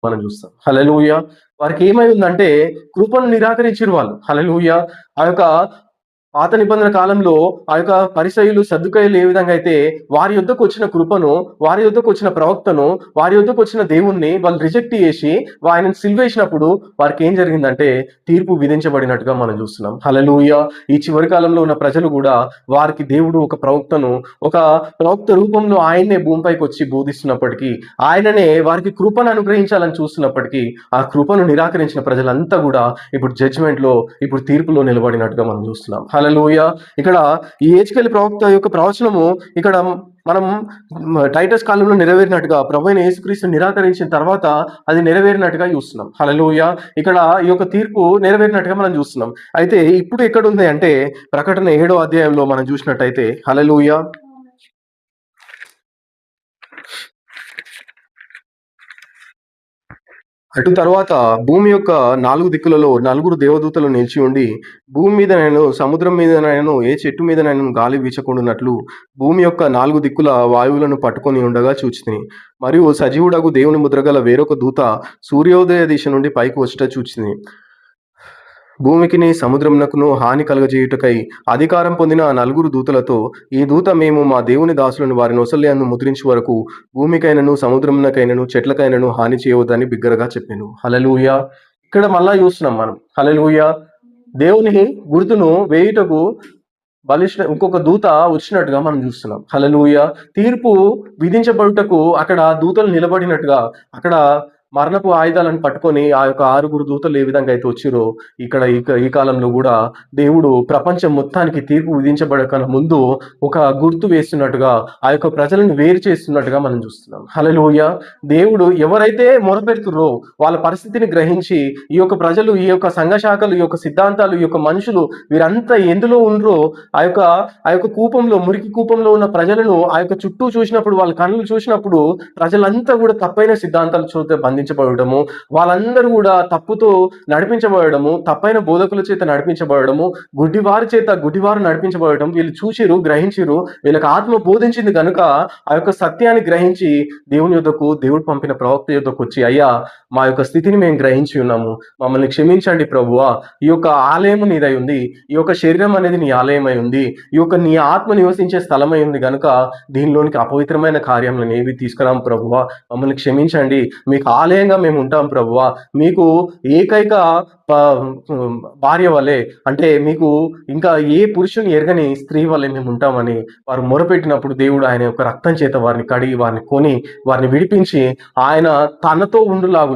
మనం చూస్తాం. హల్లెలూయా! వారికి ఏమై ఉందంటే కృపను నిరాకరించిర్రు వాళ్ళు. హల్లెలూయా! ఆ యొక్క పాత నిబంధన కాలంలో ఆ యొక్క పరిసయ్యులు, సద్దూకయ్యులు ఏ విధంగా అయితే వారి యొద్దకొచ్చిన కృపను, వారి యొద్దకొచ్చిన ప్రవక్తను, వారి యొద్దకొచ్చిన దేవుణ్ణి వాళ్ళు రిజెక్ట్ చేసి ఆయనను సిలువేసినప్పుడు వారికేం జరిగిందంటే తీర్పు విధించబడినట్టుగా మనం చూస్తున్నాం. హల్లెలూయా! ఈ చివరి కాలంలో ఉన్న ప్రజలు గూడా వారికి దేవుడు ఒక ప్రవక్తను, ఒక ప్రవక్త రూపంలో ఆయన్నే భూమిపైకొచ్చి బోధిస్తున్నప్పటికీ, ఆయననే వారికి కృపను అనుగ్రహించాలని చూస్తున్నప్పటికీ, ఆ కృపను నిరాకరించిన ప్రజలంతా గూడా ఇప్పుడు జడ్జిమెంట్‌లో, ఇప్పుడు తీర్పులో నిలబడినట్టుగా మనం చూస్తున్నాం. హల్లెలూయా! ఇక్కడ ఈ యెహెజ్కేలు ప్రవక్త యొక్క ప్రవచనము ఇక్కడ మనం టైటస్ కాలంలో నెరవేరినట్టుగా ప్రభువైన యేసుక్రీస్తుని నిరాకరించిన తర్వాత అది నెరవేరినట్టుగా చూస్తున్నాం. హల్లెలూయా! ఇక్కడ ఈ యొక్క తీర్పు నెరవేరినట్టుగా మనం చూస్తున్నాం. అయితే ఇప్పుడు ఎక్కడుంది అంటే ప్రకటన 7వ అధ్యాయంలో మనం చూసినట్టయితే హల్లెలూయా! అటు తరువాత భూమి యొక్క 4 దిక్కులలో నలుగురు దేవదూతలు నిలిచి ఉండి, భూమి మీదనైనను, సముద్రం మీదనైనను, ఏ చెట్టు మీదనైనను గాలి వీచకుండునట్లు భూమి యొక్క 4 దిక్కుల వాయువులను పట్టుకొని ఉండగా చూచితిని. మరియు సజీవుడగు దేవుని ముద్రగల వేరొక దూత సూర్యోదయ దిశ నుండి పైకి వచ్చుట చూచితిని. భూమికిని సముద్రమునకును హాని కలుగజేయుటకై అధికారం పొందిన ఆ నలుగురు దూతలతో, ఈ దూత మేము మా దేవుని దాసులను వారి నొసళ్ళయందు ముద్రించు వరకు భూమికైనను, సముద్రమునకైనను, చెట్లకైనను హాని చేయవద్దని బిగ్గరగా చెప్పెను. హల్లెలూయా! ఇక్కడ మళ్ళా చూస్తున్నాం మనం. హల్లెలూయా! దేవుని గుర్తును వేయుటకు ఇంకొక దూత వచ్చినట్టుగా మనం చూస్తున్నాం. హల్లెలూయా! తీర్పు విధించబడుటకు అక్కడ దూతలు నిలబడినట్టుగా, అక్కడ మరణపు ఆయుధాలను పట్టుకొని ఆ యొక్క 6గురు దూతలు ఏ విధంగా అయితే వచ్చిర్రో, ఇక్కడ ఈ కాలంలో గూడా దేవుడు ప్రపంచం మొత్తానికి తీర్పు విధించబడక ముందు ఒక గుర్తు వేస్తున్నట్టుగా, ఆ యొక్క ప్రజలను వేరు చేస్తున్నట్టుగా మనం చూస్తున్నాం. హల్లెలూయా! దేవుడు ఎవరైతే మొరపెడుతుర్రో వాళ్ళ పరిస్థితిని గ్రహించి, ఈ యొక్క ప్రజలు, ఈ యొక్క సంఘ శాఖలు, ఈ యొక్క సిద్ధాంతాలు, ఈ యొక్క మనుషులు వీరంతా ఎందులో ఉండ్రో ఆ యొక్క కూపంలో, మురికి కూపంలో ఉన్న ప్రజలను ఆ యొక్క చుట్టూ చూసినప్పుడు, వాళ్ళ కన్నులు చూసినప్పుడు ప్రజలంతా కూడా తప్పైన సిద్ధాంతాల చేత బంధించబడము, వాళ్ళందరూ కూడా తప్పుతో నడిపించబడము, తప్పైన బోధకుల చేత నడిపించబడము, గుడ్డివారు నడిపించబడటం వీళ్ళు చూసిరు, గ్రహించిరు. వీళ్ళకి ఆత్మ బోధించింది కనుక ఆ యొక్క సత్యాన్ని గ్రహించి దేవుని యొద్దకు, దేవుడు పంపిన ప్రవక్త యొద్దకు వచ్చి, అయ్యా మా యొక్క స్థితిని మేము గ్రహించి ఉన్నాము, మమ్మల్ని క్షమించండి ప్రభువా, ఈ యొక్క ఆలయం నీదై ఉంది, ఈ యొక్క శరీరం అనేది నీ ఆలయమై ఉంది, ఈ యొక్క నీ ఆత్మ నివసించే స్థలమై ఉంది కనుక దీనిలోనికి అపవిత్రమైన కార్యములను ఏవి తీసుకురాము ప్రభువా, మమ్మల్ని క్షమించండి, మీకు ఆలయంగా మేము ఉంటాం ప్రభువా, మీకు ఏకైక భార్య వలె, అంటే మీకు ఇంకా ఏ పురుషుని ఎరగని స్త్రీ వలె మేము ఉంటామని వారు మొరపెట్టినప్పుడు దేవుడు ఆయన యొక్క రక్తం చేత వారిని కడిగి, వారిని కొని, వారిని విడిపించి ఆయన తనతో ఉండులాగు